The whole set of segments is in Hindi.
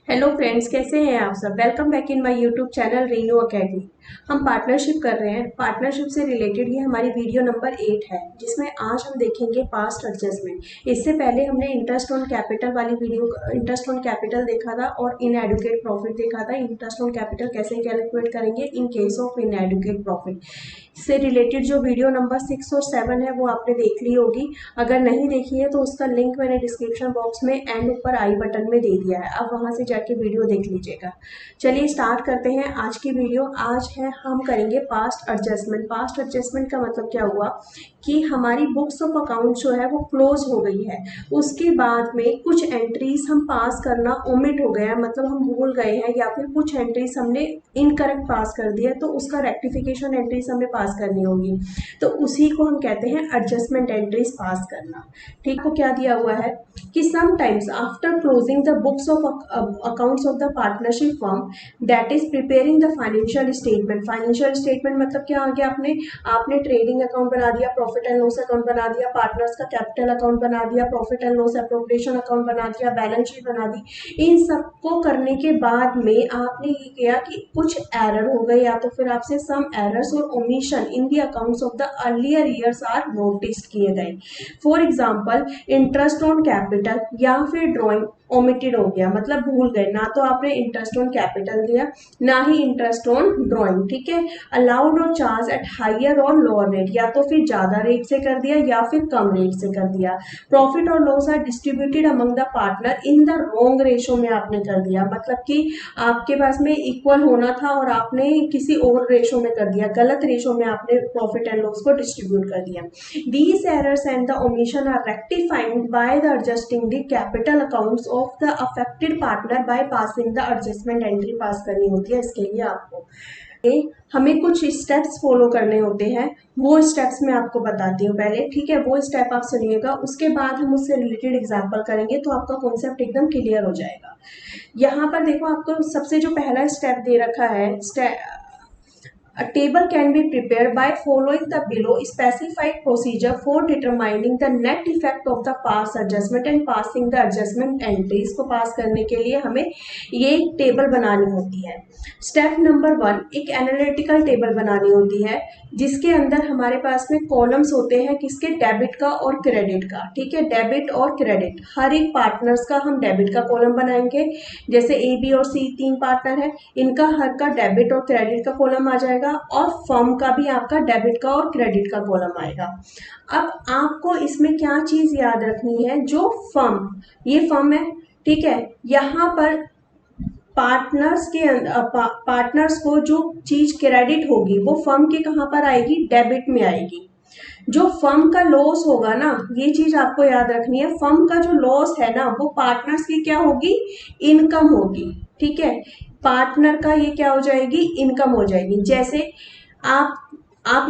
हेलो फ्रेंड्स, कैसे हैं आप सब। Welcome back in my YouTube channel Renu academy. हम पार्टनरशिप कर रहे हैं। पार्टनरशिप से रिलेटेड ये हमारी वीडियो नंबर 8 है, जिसमें आज हम देखेंगे पास्ट एडजस्टमेंट। इससे पहले हमने इंटरेस्ट ऑन कैपिटल वाली वीडियो, इंटरेस्ट ऑन कैपिटल देखा था और इनएडुकेट प्रॉफिट देखा था। इंटरेस्ट ऑन कैपिटल कैसे कैलकुलेट करेंगे in case of inadequate profit से रिलेटेड जो वीडियो नंबर 6 और 7 है वो आपने देख ली होगी। अगर नहीं देखी है तो उसका लिंक मैंने डिस्क्रिप्शन बॉक्स में एंड ऊपर आई बटन में दे दिया है, आप वहां से जाके वीडियो देख लीजिएगा। चलिए स्टार्ट करते हैं आज की वीडियो। आज है हम करेंगे पास्ट एडजस्टमेंट। पास्ट एडजस्टमेंट का मतलब क्या हुआ कि हमारी बुक्स ऑफ अकाउंट जो है वो क्लोज हो गई है, उसके बाद में कुछ एंट्रीज हम पास करना ओमिट हो गया, मतलब हम भूल गए हैं या फिर कुछ एंट्रीज हमने इनकरेक्ट पास कर दिया, तो उसका रेक्टिफिकेशन एंट्रीज हमें पास करनी होगी। तो उसी को हम कहते हैं एडजस्टमेंट एंट्रीज पास करना। ठीक को क्या दिया हुआ है कि sometimes after closing the books of accounts of the partnership firm that is preparing the financial statement. Financial statement मतलब क्या आ गया, आपने आपने ट्रेडिंग अकाउंट बना दिया, प्रॉफिट एंड लॉस अकाउंट बना दिया, पार्टनर्स का कैपिटल अकाउंट बना दिया, profit and loss appropriation account बना दिया, बैलेंस शीट बना दी। इन सबको करने के बाद में आपने ये किया कि कुछ एरर हो गए, या तो फिर आपसे सम एरर्स और omission in the accounts of the earlier years are notice किए गए। For example interest on capital या फिर ड्रॉइंग ओमिटेड हो गया, मतलब भूल गए, ना तो आपने इंटरेस्ट ऑन कैपिटल दिया ना ही इंटरेस्ट ऑन ड्रॉइंग। ठीक है, अलाउड और चार्ज एट हायर और लोअर रेट, या तो फिर ज्यादा रेट से कर दिया या फिर कम रेट से कर दिया। प्रॉफिट और loss are distributed among the partner in the wrong ratio में आपने कर दिया, मतलब कि आपके पास में इक्वल होना था और आपने किसी और रेशो में कर दिया, गलत रेशो में आपने प्रॉफिट एंड लॉस को डिस्ट्रीब्यूट कर दिया। These errors and the omission are rectified by the adjusting the capital accounts of the affected partner by passing the adjustment entry पास करनी होती है। इसके लिए आपको हमें कुछ स्टेप्स फॉलो करने होते हैं, वो स्टेप्स मैं आपको बताती हूँ पहले। ठीक है, वो स्टेप आप सुनिएगा, उसके बाद हम उससे रिलेटेड एग्जांपल करेंगे तो आपका कॉन्सेप्ट एकदम क्लियर हो जाएगा। यहाँ पर देखो, आपको सबसे जो पहला स्टेप दे रखा है, A table can be prepared by following the below specified procedure for determining the net effect of the past adjustment and passing the adjustment entries। को पास करने के लिए हमें ये टेबल बनानी होती है। स्टेप नंबर 1, एक एनालिटिकल टेबल बनानी होती है जिसके अंदर हमारे पास में कॉलम्स होते हैं, किसके, डेबिट का और क्रेडिट का। ठीक है, डेबिट और क्रेडिट, हर एक पार्टनर्स का हम डेबिट का कॉलम बनाएंगे। जैसे ए बी और सी 3 पार्टनर है, इनका हर का डेबिट और क्रेडिट का कॉलम आ जाएगा और फर्म का भी आपका डेबिट का और क्रेडिट का कॉलम आएगा। अब आपको इसमें क्या चीज याद रखनी है, जो फर्म, ये फर्म है, ठीक है, यहाँ पर पार्टनर्स को जो चीज क्रेडिट होगी वो फर्म के कहाँ पर आएगी, डेबिट में आएगी। जो फर्म का लॉस होगा ना, ये चीज आपको याद रखनी है, फर्म का जो लॉस है ना वो पार्टनर्स की क्या होगी, इनकम होगी। ठीक है, पार्टनर का ये क्या हो जाएगी, इनकम हो जाएगी। जैसे आप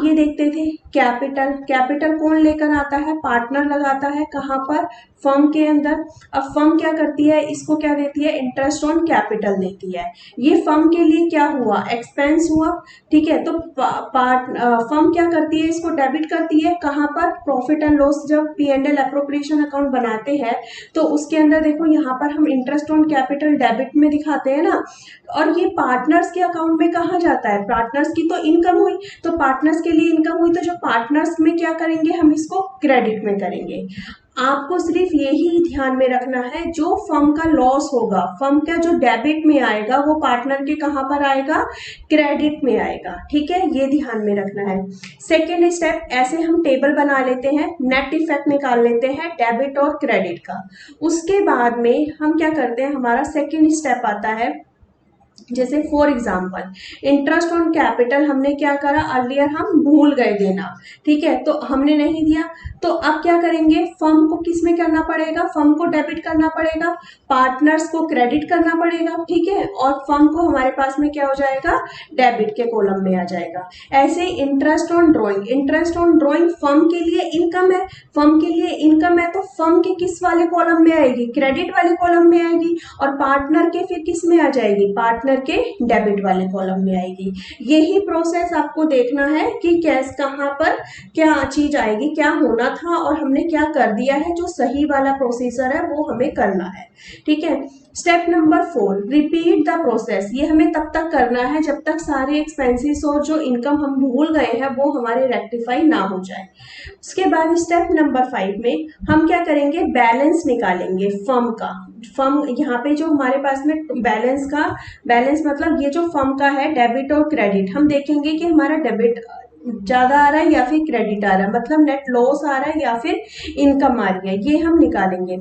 ये देखते थे कैपिटल, कैपिटल कौन लेकर आता है, पार्टनर लगाता है, कहाँ पर, फर्म के अंदर। अब फर्म क्या करती है, इसको क्या देती है, इंटरेस्ट ऑन कैपिटल देती है। ये फर्म के लिए क्या हुआ, एक्सपेंस हुआ। ठीक है, तो फर्म क्या करती है, इसको डेबिट करती है, कहाँ पर, प्रॉफिट एंड लॉस जब P&L एप्रोप्रिएशन अकाउंट बनाते हैं तो उसके अंदर देखो यहाँ पर हम इंटरेस्ट ऑन कैपिटल डेबिट में दिखाते हैं ना, और ये पार्टनर्स के अकाउंट में कहाँ जाता है, पार्टनर्स की तो इनकम हुई, तो पार्टनर्स के लिए इनकम हुई, तो जो पार्टनर्स में क्या करेंगे, हम इसको क्रेडिट में करेंगे। आपको सिर्फ यही ध्यान में रखना है, जो फर्म का लॉस होगा, फर्म का जो डेबिट में आएगा वो पार्टनर के कहाँ पर आएगा, क्रेडिट में आएगा। ठीक है, ये ध्यान में रखना है। सेकेंड स्टेप, ऐसे हम टेबल बना लेते हैं, नेट इफेक्ट निकाल लेते हैं डेबिट और क्रेडिट का। उसके बाद में हम क्या करते हैं, हमारा सेकेंड स्टेप आता है, जैसे for example interest on capital हमने क्या करा, अर्लियर हम भूल गए देना। ठीक है, तो हमने नहीं दिया, तो अब क्या करेंगे, फर्म को किस में करना पड़ेगा, फर्म को डेबिट करना पड़ेगा, पार्टनर्स को क्रेडिट करना पड़ेगा। ठीक है, और फर्म को हमारे पास में क्या हो जाएगा, डेबिट के कॉलम में आ जाएगा। ऐसे interest on drawing, interest on drawing firm के लिए इनकम है, फर्म के लिए इनकम है तो फर्म के किस वाले कॉलम में आएगी, क्रेडिट वाले कॉलम में आएगी, और पार्टनर के फिर किस में आ जाएगी, पार्टनर पार्टनर के डेबिट वाले कॉलम में आएगी। यही प्रोसेस आपको देखना है कि कैश कहाँ पर क्या चीज आएगी, क्या होना था और हमने क्या कर दिया है। जो सही वाला प्रोसीजर है वो हमें करना है, ठीक है। Step number 4, repeat the process. ये हमें तब तक करना है जब तक सारे एक्सपेंसेस और जो इनकम हम भूल गए हैं वो हमारे रेक्टिफाई ना हो जाए। उसके बाद स्टेप नंबर 5 में हम क्या करेंगे, बैलेंस निकालेंगे फर्म का। फर्म यहाँ पे जो हमारे पास में बैलेंस मतलब ये जो फर्म का है डेबिट और क्रेडिट, हम देखेंगे कि हमारा डेबिट ज्यादा आ रहा है या फिर क्रेडिट आ रहा है, मतलब नेट लॉस आ रहा है या फिर इनकम आ रही है, ये हम निकालेंगे।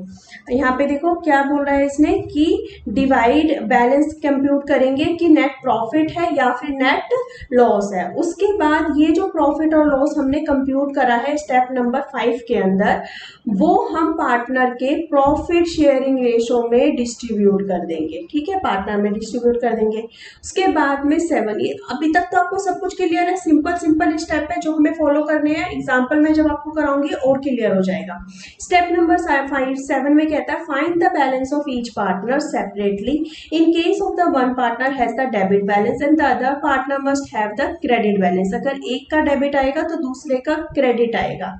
यहाँ पे देखो क्या बोल रहा है इसने कि डिवाइड बैलेंस कंप्यूट करेंगे कि नेट प्रॉफिट है या फिर नेट लॉस है। उसके बाद ये जो प्रॉफिट और लॉस हमने कंप्यूट करा है स्टेप नंबर 5 के अंदर, वो हम पार्टनर के प्रॉफिट शेयरिंग रेशो में डिस्ट्रीब्यूट कर देंगे, ठीक है, पार्टनर में डिस्ट्रीब्यूट कर देंगे। उसके बाद में 7, ये अभी तक तो आपको सब कुछ क्लियर है, सिंपल स्टेप है जो हमें फॉलो करने हैं। एग्जांपल में जब आपको कराऊंगी और क्लियर हो जाएगा। स्टेप नंबर 7 में कहता है find the balance of each partner separately in case of the one partner has the debit balance and the other partner must have the credit balance. अगर एक का डेबिट आएगा तो दूसरे का क्रेडिट आएगा।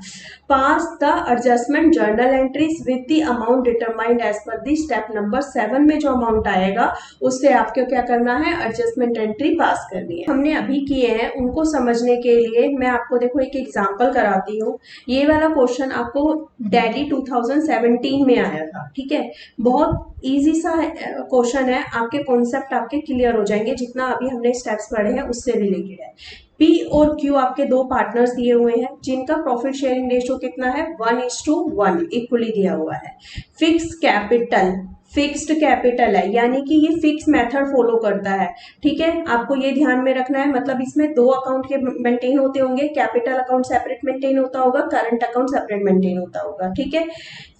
Pass the adjustment journal entries with the amount determined as per the step number 7 में जो अमाउंट आएगा उससे आपको क्या करना है, एडजस्टमेंट एंट्री पास करनी है। हमने अभी किए हैं उनको समझने के लिए मैं आपको देखो एक एग्जांपल कराती हूँ। ये वाला क्वेश्चन आपको दिल्ली 2017 में आया था, ठीक है। बहुत इजी सा क्वेश्चन है, आपके कॉन्सेप्ट आपके क्लियर हो जाएंगे जितना अभी हमने स्टेप्स पढ़े हैं उससे रिलेटेड है। पी और क्यू आपके दो पार्टनर्स दिए हुए हैं जिनका प्रॉफिट शेयरिंग रेशियो कितना है, 1:1 इक्वली दिया हुआ है। फिक्स्ड कैपिटल है यानी कि ये फिक्स मेथड फॉलो करता है, ठीक है। आपको ये ध्यान में रखना है, मतलब इसमें दो अकाउंट के मेंटेन होते होंगे, कैपिटल अकाउंट सेपरेट मेंटेन होता होगा, करंट अकाउंट सेपरेट मेंटेन होता होगा, ठीक है।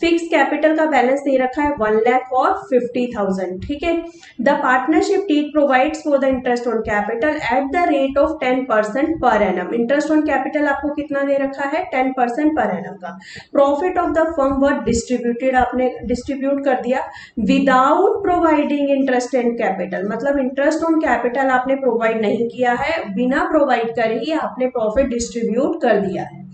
फिक्स कैपिटल का बैलेंस दे रखा है 1 लाख और 50,000, ठीक है। The partnership deed provides for the interest on capital at the rate of 10% per annum. Interest on capital आपको कितना दे रखा है, 10% पर एनम का। Profit of the firm were distributed, आपने डिस्ट्रीब्यूट कर दिया without providing interest and capital, मतलब इंटरेस्ट ऑन कैपिटल आपने प्रोवाइड नहीं किया है, बिना प्रोवाइड करे ही आपने प्रॉफिट डिस्ट्रीब्यूट कर दिया है।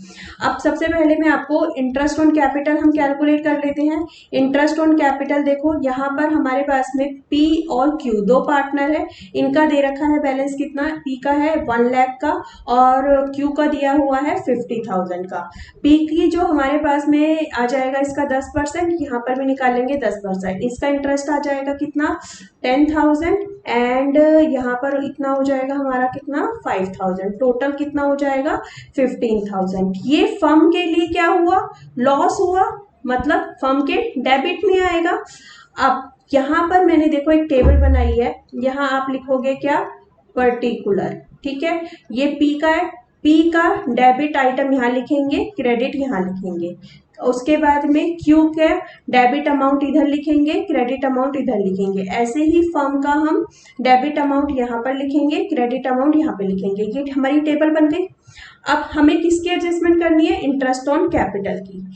अब सबसे पहले मैं आपको इंटरेस्ट ऑन कैपिटल हम कैलकुलेट कर लेते हैं। इंटरेस्ट ऑन कैपिटल देखो यहाँ पर हमारे पास में पी और क्यू दो पार्टनर है, इनका दे रखा है बैलेंस कितना, पी का है 1 लाख का और क्यू का दिया हुआ है 50,000 का। पी की जो हमारे पास में आ जाएगा इसका 10%, यहाँ पर भी निकालेंगे 10%, इसका इंटरेस्ट आ जाएगा कितना 10,000 एंड यहाँ पर इतना हो जाएगा हमारा कितना 5,000, टोटल कितना हो जाएगा 15,000। ये फर्म के लिए क्या हुआ, लॉस हुआ, मतलब फर्म के डेबिट में आएगा। अब यहाँ पर मैंने देखो एक टेबल बनाई है, यहाँ आप लिखोगे क्या, पर्टिकुलर, ठीक है। ये पी का है, पी का डेबिट आइटम यहाँ लिखेंगे, क्रेडिट यहाँ लिखेंगे। उसके बाद में क्यू के डेबिट अमाउंट इधर लिखेंगे, क्रेडिट अमाउंट इधर लिखेंगे। ऐसे ही फर्म का हम डेबिट अमाउंट यहाँ पर लिखेंगे, क्रेडिट अमाउंट यहाँ पे लिखेंगे। ये हमारी टेबल बन गई। अब हमें किसकी एडजस्टमेंट करनी है, इंटरेस्ट ऑन कैपिटल की।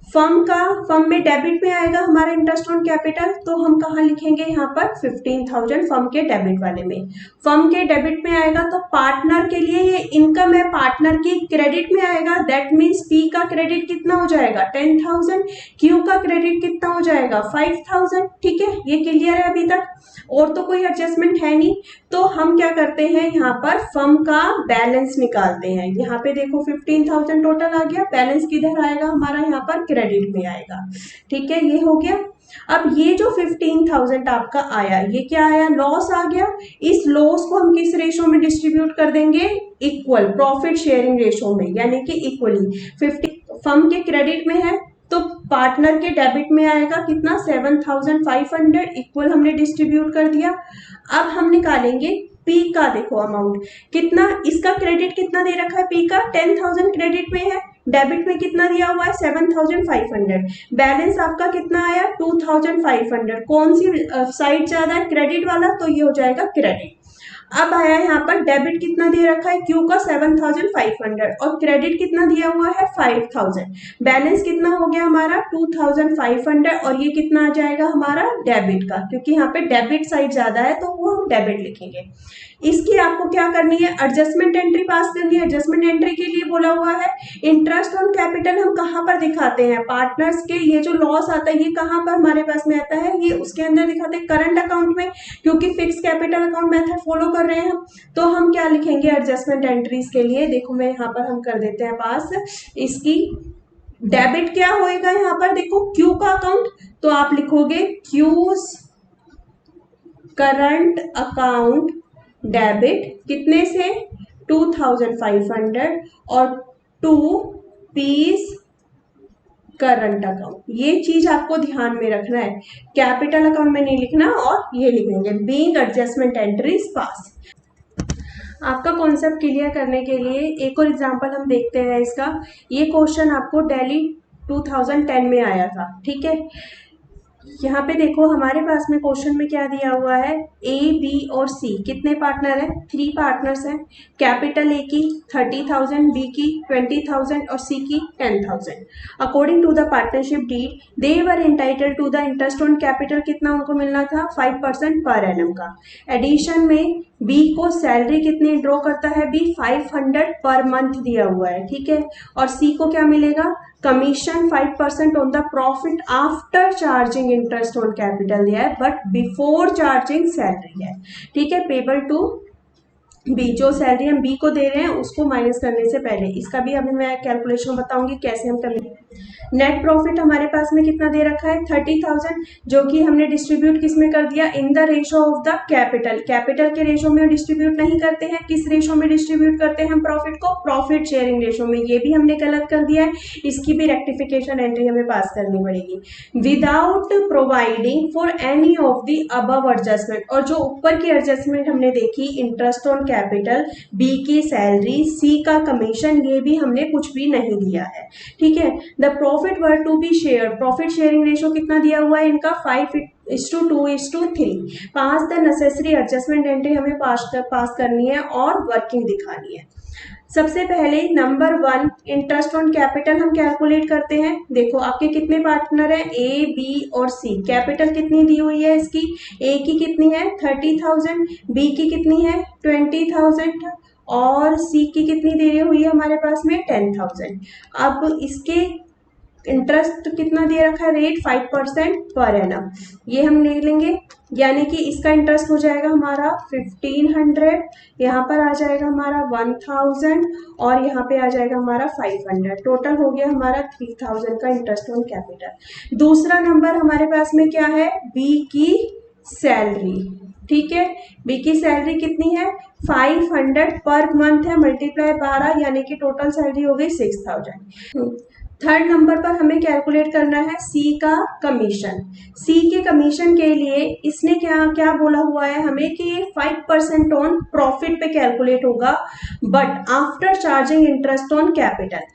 फर्म में डेबिट में आएगा हमारा इंटरेस्ट ऑन कैपिटल, तो हम कहाँ लिखेंगे, यहाँ पर 15,000 फर्म के डेबिट वाले में। फर्म के डेबिट में आएगा तो पार्टनर के लिए ये इनकम है, पार्टनर की क्रेडिट में आएगा, दैट मीन्स पी का क्रेडिट कितना हो जाएगा 10,000, क्यू का क्रेडिट कितना हो जाएगा 5,000, ठीक है। ये क्लियर है अभी तक, और तो कोई एडजस्टमेंट है नहीं। तो हम क्या करते हैं, यहाँ पर फर्म का बैलेंस निकालते हैं। यहाँ पे देखो 15,000 टोटल आ गया, बैलेंस किधर आएगा हमारा, यहाँ पर क्रेडिट में आएगा, ठीक है। ये हो गया। अब ये जो 15,000 आपका आया, ये क्या आया, लॉस आ गया। इस लॉस को हम किस रेशो में डिस्ट्रीब्यूट कर देंगे, इक्वल प्रॉफिट शेयरिंग रेशो में, यानी कि इक्वली। 50 फर्म के क्रेडिट में है तो पार्टनर के डेबिट में आएगा कितना 7,500, इक्वल हमने डिस्ट्रीब्यूट कर दिया। अब हम निकालेंगे पी का, देखो अमाउंट कितना, इसका क्रेडिट कितना दे रखा है, पी का 10,000 क्रेडिट में है, डेबिट में कितना दिया हुआ है 7,500, बैलेंस आपका कितना आया 2,500। कौन सी साइड ज्यादा है, क्रेडिट वाला, तो ये हो जाएगा क्रेडिट। अब आया यहाँ पर डेबिट कितना दे रखा है क्यू का 7,500 और क्रेडिट कितना दिया हुआ है 5,000। बैलेंस कितना हो गया हमारा 2,500 और ये कितना आ जाएगा हमारा डेबिट का, क्योंकि यहाँ पे डेबिट साइड ज्यादा है तो वो हम डेबिट लिखेंगे। इसकी आपको क्या करनी है, एडजस्टमेंट एंट्री पास करनी है। एडजस्टमेंट एंट्री के लिए बोला हुआ है इंटरेस्ट ऑन कैपिटल हम कहाँ पर दिखाते हैं, पार्टनर्स के ये जो लॉस आता है ये कहाँ पर हमारे पास में आता है, ये उसके अंदर दिखाते हैं करंट अकाउंट में, क्योंकि fix capital account method follow कर रहे हैं हम। तो हम क्या लिखेंगे एडजस्टमेंट एंट्रीज के लिए, देखो मैं यहाँ पर हम कर देते हैं पास। इसकी डेबिट क्या होएगा यहाँ पर, देखो क्यू का अकाउंट, तो आप लिखोगे क्यूज करंट अकाउंट डेबिट कितने से 2,500 और 2 पीस करंट अकाउंट। ये चीज आपको ध्यान में रखना है, कैपिटल अकाउंट में नहीं लिखना और ये लिखेंगे बीइंग एडजस्टमेंट एंट्रीज पास। आपका कॉन्सेप्ट क्लियर करने के लिए एक और एग्जांपल हम देखते हैं इसका। ये क्वेश्चन आपको दिल्ली 2010 में आया था, ठीक है। यहाँ पे देखो हमारे पास में क्वेश्चन में क्या दिया हुआ है, ए बी और सी कितने पार्टनर हैं, 3 पार्टनर्स हैं। कैपिटल ए की 30,000, बी की 20,000 और सी की 10,000। According to the partnership deed they were entitled to the interest on capital, कितना उनको मिलना था 5% पर एनम का। एडिशन में बी को सैलरी कितनी ड्रॉ करता है, बी 500 पर मंथ दिया हुआ है, ठीक है। और सी को क्या मिलेगा, commission 5% on the profit after charging interest on capital दिया है बट बिफोर चार्जिंग सैलरी है, ठीक है। पेबल टू बी, जो सैलरी हम बी को दे रहे हैं उसको माइनस करने से पहले, इसका भी अभी मैं कैलकुलेशन बताऊंगी कैसे हम करेंगे। नेट प्रॉफिट हमारे पास में कितना दे रखा है 30,000, जो कि हमने डिस्ट्रीब्यूट किस में कर दिया, in the ratio of the capital. Capital के रेशो में डिस्ट्रीब्यूट नहीं करते हैं, किस रेशो में डिस्ट्रीब्यूट करते हैं हम प्रॉफिट को, प्रॉफिट शेयरिंग रेशो में। ये भी हमने गलत कर दिया है, इसकी भी रेक्टिफिकेशन एंट्री हमें पास करनी पड़ेगी। Without providing for any of the above adjustment, और जो ऊपर की एडजस्टमेंट हमने देखी इंटरेस्ट ऑन कैपिटल, बी की सैलरी, सी का कमीशन, ये भी हमने कुछ भी नहीं दिया है, ठीक है। The profit were to be share, profit sharing ratio कितना दिया हुआ है इनका 5:2:3। Pass the necessary adjustment entry हमें पास करनी है और वर्किंग दिखानी है। सबसे पहले नंबर 1 इंटरेस्ट ऑन कैपिटल हम कैलकुलेट करते हैं। देखो आपके कितने पार्टनर हैं, ए बी और सी। कैपिटल कितनी दी हुई है इसकी, ए की कितनी है 30,000, बी की कितनी है 20,000 और सी की कितनी दे हुई है हमारे पास में 10,000। अब इसके इंटरेस्ट कितना दे रखा है रेट 5% पर एनम, ये हम ले लेंगे, यानी कि इसका इंटरेस्ट हो जाएगा हमारा 1,500, यहाँ पर आ जाएगा हमारा 1,000 और यहाँ पे आ जाएगा हमारा 500। टोटल हो गया हमारा 3,000 का इंटरेस्ट ऑन कैपिटल। दूसरा नंबर हमारे पास में क्या है, बी की सैलरी, ठीक है। बी की सैलरी कितनी है 500 पर मंथ है, मल्टीप्लाई 12 यानी कि टोटल सैलरी हो गई 6,000। थर्ड नंबर पर हमें कैलकुलेट करना है सी का कमीशन। सी के कमीशन के लिए इसने क्या क्या बोला हुआ है हमें कि ये 5% ऑन प्रॉफिट पे कैलकुलेट होगा but after charging interest on capital.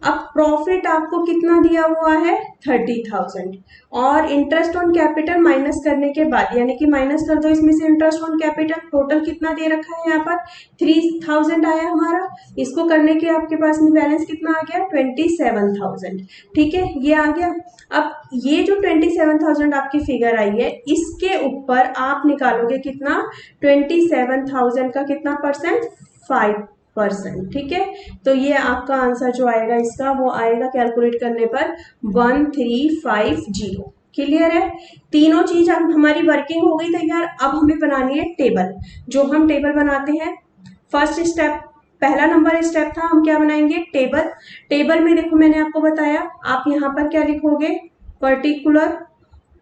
अब प्रॉफिट आपको कितना दिया हुआ है 30,000 और इंटरेस्ट ऑन कैपिटल माइनस करने के बाद, यानी कि माइनस कर दो इसमें से इंटरेस्ट ऑन कैपिटल, टोटल कितना दे रखा है यहाँ पर 3,000 आया हमारा। इसको करने के आपके पास में बैलेंस कितना आ गया 27,000, ठीक है, ये आ गया। अब ये जो 27,000 आपकी फिगर आई है इसके ऊपर आप निकालोगे कितना 27,000 का कितना परसेंट 5%, ठीक है। तो ये आपका आंसर जो आएगा इसका वो आएगा कैलकुलेट करने पर 1350। क्लियर है, तीनों चीज अब हमारी वर्किंग हो गई तैयार। अब हमें बनानी है टेबल। जो हम टेबल बनाते हैं फर्स्ट स्टेप, पहला नंबर स्टेप था, हम क्या बनाएंगे टेबल। टेबल में देखो मैंने आपको बताया, आप यहाँ पर क्या लिखोगे पर्टिकुलर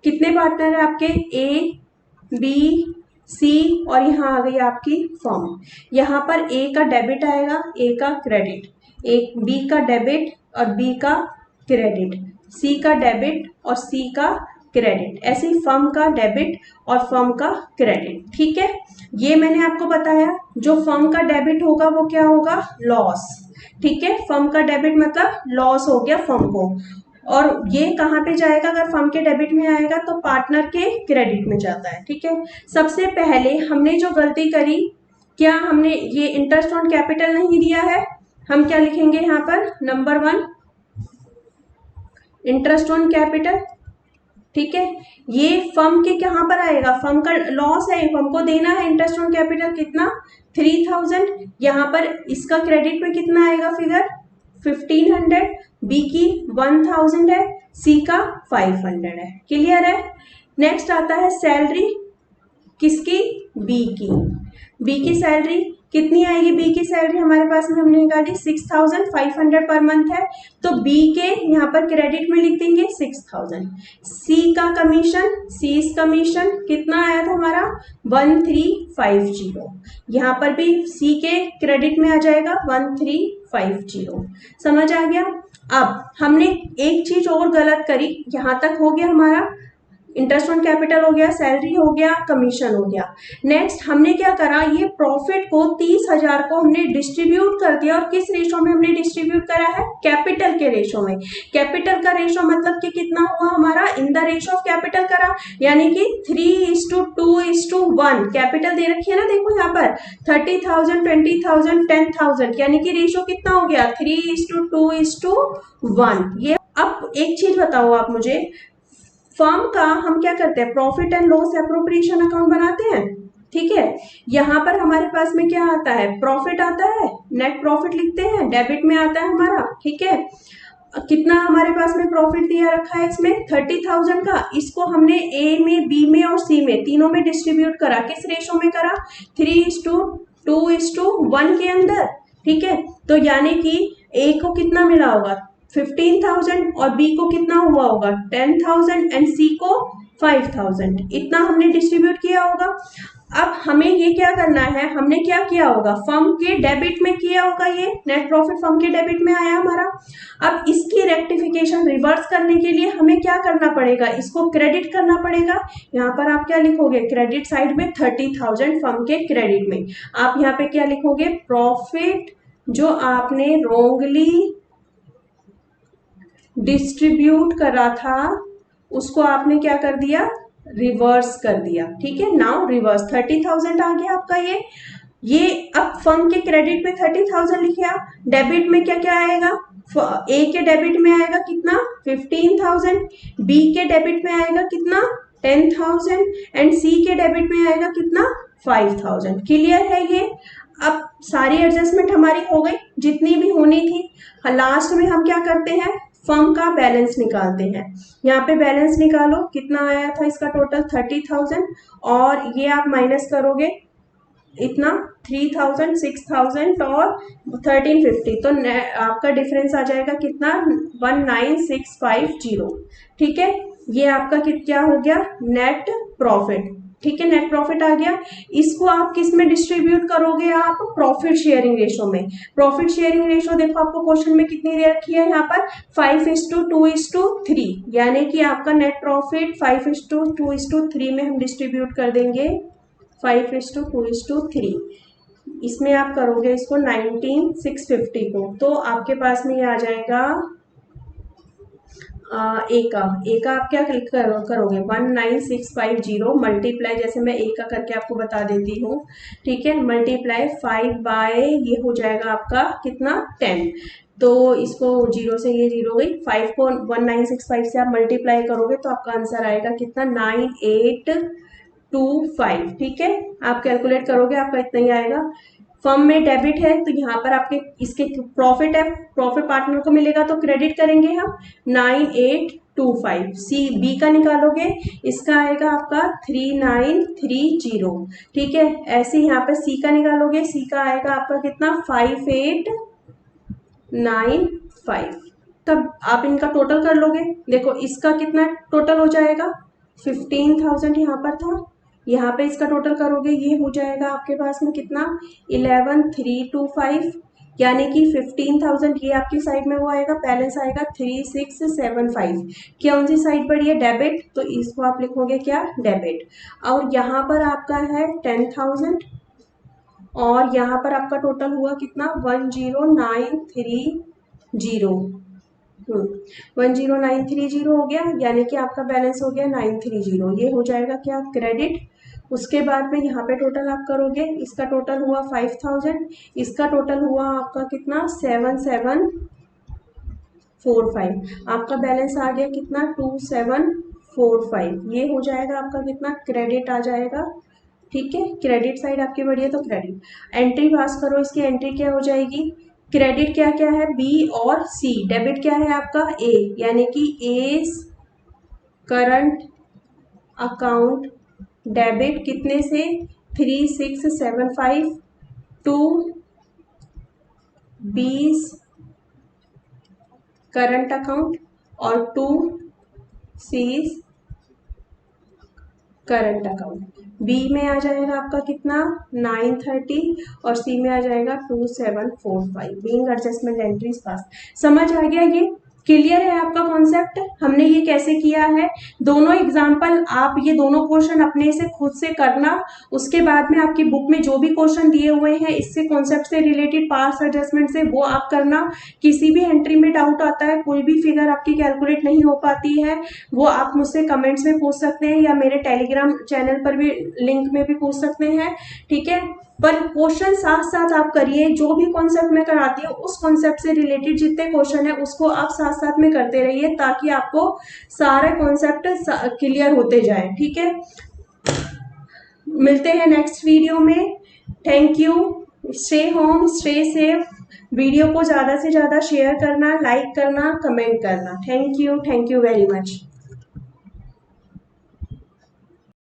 कितने पार्टनर है आपके ए बी सी और यहाँ आ गई आपकी फर्म। यहाँ पर ए का डेबिट आएगा, ए का क्रेडिट, एक बी का डेबिट और बी का क्रेडिट, सी का डेबिट और सी का क्रेडिट, ऐसे ही फर्म का डेबिट और फर्म का क्रेडिट, ठीक है। ये मैंने आपको बताया जो फर्म का डेबिट होगा वो क्या होगा लॉस, ठीक है। फर्म का डेबिट मतलब लॉस हो गया फर्म को, और ये कहाँ पे जाएगा अगर फर्म के डेबिट में आएगा तो पार्टनर के क्रेडिट में जाता है, ठीक है। सबसे पहले हमने जो गलती करी क्या हमने ये इंटरेस्ट ऑन कैपिटल नहीं दिया है? हम क्या लिखेंगे यहाँ पर? नंबर 1 इंटरेस्ट ऑन कैपिटल, ठीक है। ये फर्म के कहाँ पर आएगा? फर्म का लॉस है, फर्म को देना है इंटरेस्ट ऑन कैपिटल कितना? 3000। यहाँ पर इसका क्रेडिट में कितना आएगा फिगर? 1500। बी की 1000 है, सी का 500 है। क्लियर है? नेक्स्ट आता है सैलरी, किसकी? बी की। बी की सैलरी कितनी आएगी? बी की सैलरी हमारे पास में हमने निकाली 6500 पर मंथ है, तो बी के यहाँ पर क्रेडिट में लिख देंगे 6000। सी का कमीशन, सी कमीशन कितना आया था हमारा? 1350। यहाँ पर भी सी के क्रेडिट में आ जाएगा 1350। समझ आ गया? अब हमने एक चीज और गलत करी, यहाँ तक हो गया हमारा इंटरेस्ट ऑन कैपिटल हो गया, सैलरी हो गया, कमीशन हो गया। नेक्स्ट हमने क्या करा? ये प्रॉफिट को 30,000 को हमने डिस्ट्रीब्यूट कर दिया, और किस रेशो में हमने डिस्ट्रीब्यूट करा है? कैपिटल के रेशो में। कैपिटल का रेशो मतलब कि कितना हुआ हमारा? In the ratio of capital करा, यानी कि 3:2:1। कैपिटल दे रखी है ना, देखो यहाँ पर 30,000, 20,000, 10,000, यानी कि रेशो कितना हो गया? 3:2:1। ये अब एक चीज बताओ आप मुझे, फर्म का हम क्या करते हैं? Profit and loss appropriation account बनाते हैं, ठीक है। यहाँ पर हमारे पास में क्या आता है? प्रॉफिट आता है, नेट प्रॉफिट लिखते हैं, डेबिट में आता है हमारा, ठीक है। कितना हमारे पास में प्रॉफिट दिया रखा है इसमें? 30,000 का। इसको हमने ए में, बी में और सी में, तीनों में डिस्ट्रीब्यूट करा। किस रेशो में करा? 3:2:1 के अंदर, ठीक है। तो यानी कि ए को कितना मिला होगा? 15,000, और बी को कितना हुआ होगा? 10,000, एंड सी को 5,000। इतना हमने डिस्ट्रीब्यूट किया होगा। अब हमें ये क्या करना है? हमने क्या किया होगा? फर्म के डेबिट में किया होगा, ये नेट प्रॉफिट फर्म के डेबिट में आया हमारा। अब इसकी रेक्टिफिकेशन रिवर्स करने के लिए हमें क्या करना पड़ेगा? इसको क्रेडिट करना पड़ेगा। यहाँ पर आप क्या लिखोगे? क्रेडिट साइड में 30,000 फर्म के क्रेडिट में। आप यहाँ पे क्या लिखोगे? प्रॉफिट जो आपने रोंगली डिस्ट्रीब्यूट करा था उसको आपने क्या कर दिया? रिवर्स कर दिया, ठीक है। नाउ रिवर्स 30,000 आ गया आपका ये अब फर्म के क्रेडिट में 30,000 लिखा, डेबिट में क्या क्या आएगा? ए के डेबिट में आएगा कितना? 15,000। बी के डेबिट में आएगा कितना? 10,000, एंड सी के डेबिट में आएगा कितना? 5,000। क्लियर है ये? अब सारी एडजस्टमेंट हमारी हो गई जितनी भी होनी थी। लास्ट में हम क्या करते हैं? फर्म का बैलेंस निकालते हैं। यहाँ पे बैलेंस निकालो, कितना आया था इसका टोटल? 30,000, और ये आप माइनस करोगे इतना 3,000, 6,000 और 1350, तो आपका डिफरेंस आ जाएगा कितना? 19,650, ठीक है। ये आपका क्या हो गया? नेट प्रॉफिट, ठीक है। नेट प्रॉफिट आ गया। इसको आप किस में डिस्ट्रीब्यूट करोगे? आप प्रॉफिट शेयरिंग रेशो में। प्रॉफिट शेयरिंग रेशो देखो आपको क्वेश्चन में कितनी दे रखी है यहाँ पर? 5:2:3, यानी कि आपका नेट प्रॉफिट 5:2:3 में हम डिस्ट्रीब्यूट कर देंगे। 5:2:3 इसमें आप करोगे इसको 19,650 को, तो आपके पास में ये आ जाएगा ए का आप क्या करोगे? 19,650 मल्टीप्लाई, जैसे मैं ए का करके आपको बता देती हूँ, ठीक है। मल्टीप्लाई 5 बाय ये हो जाएगा आपका कितना? 10। तो इसको जीरो से ये जीरो गई, 5 को 1965 से आप मल्टीप्लाई करोगे तो आपका आंसर आएगा कितना? 9825, ठीक है। आप कैलकुलेट करोगे आपका इतना ही आएगा। फर्म में डेबिट है तो यहाँ पर आपके इसके प्रॉफिट है, प्रॉफिट पार्टनर को मिलेगा तो क्रेडिट करेंगे हम 9825। सी बी का निकालोगे, इसका आएगा आपका 3930, ठीक है। ऐसे यहाँ पे सी का निकालोगे, सी का आएगा आपका कितना? 5895। तब आप इनका टोटल कर लोगे, देखो इसका कितना टोटल हो जाएगा? 15,000 यहाँ पर था, यहाँ पे इसका टोटल करोगे ये हो जाएगा आपके पास में कितना? 11,325, यानी कि 15,000 ये आपकी साइड में वो आएगा, बैलेंस आएगा 3675। कौन सी साइड पर? ये डेबिट, तो इसको आप लिखोगे क्या? डेबिट। और यहाँ पर आपका है 10,000, और यहाँ पर आपका टोटल हुआ कितना? 10,930। 10,930 हो गया, यानी कि आपका बैलेंस हो गया 930। ये हो जाएगा क्या? क्रेडिट। उसके बाद में यहाँ पे टोटल आप करोगे, इसका टोटल हुआ 5000, इसका टोटल हुआ आपका कितना 7745, आपका बैलेंस आ गया कितना 2745। ये हो जाएगा आपका कितना क्रेडिट आ जाएगा। ठीक है, क्रेडिट साइड आपकी बढ़ी है तो क्रेडिट। एंट्री पास करो, इसकी एंट्री क्या हो जाएगी, क्रेडिट क्या क्या है बी और सी, डेबिट क्या है आपका ए, यानी कि ए करंट अकाउंट डेबिट कितने से 3675 टू 20 करंट अकाउंट और 2 सीज करंट अकाउंट। बी में आ जाएगा आपका कितना 930 और सी में आ जाएगा 2745। Being adjustment entries pass. समझ आ गया, ये क्लियर है आपका कॉन्सेप्ट, हमने ये कैसे किया है। दोनों एग्जाम्पल आप ये दोनों क्वेश्चन अपने से खुद से करना, उसके बाद में आपकी बुक में जो भी क्वेश्चन दिए हुए हैं इससे कॉन्सेप्ट से रिलेटेड पास एडजस्टमेंट से, वो आप करना। किसी भी एंट्री में डाउट आता है, कोई भी फिगर आपकी कैलकुलेट नहीं हो पाती है, वो आप मुझसे कमेंट्स में पूछ सकते हैं या मेरे टेलीग्राम चैनल पर भी लिंक में भी पूछ सकते हैं। ठीक है, पर क्वेश्चन साथ साथ आप करिए, जो भी कॉन्सेप्ट में कराती हूँ उस कॉन्सेप्ट से रिलेटेड जितने क्वेश्चन है उसको आप साथ साथ में करते रहिए, ताकि आपको सारे कॉन्सेप्ट क्लियर होते जाए। ठीक है, मिलते हैं नेक्स्ट वीडियो में। Thank you, stay home, stay safe. Video को ज़्यादा से ज़्यादा शेयर करना, लाइक करना, कमेंट करना। Thank you very much.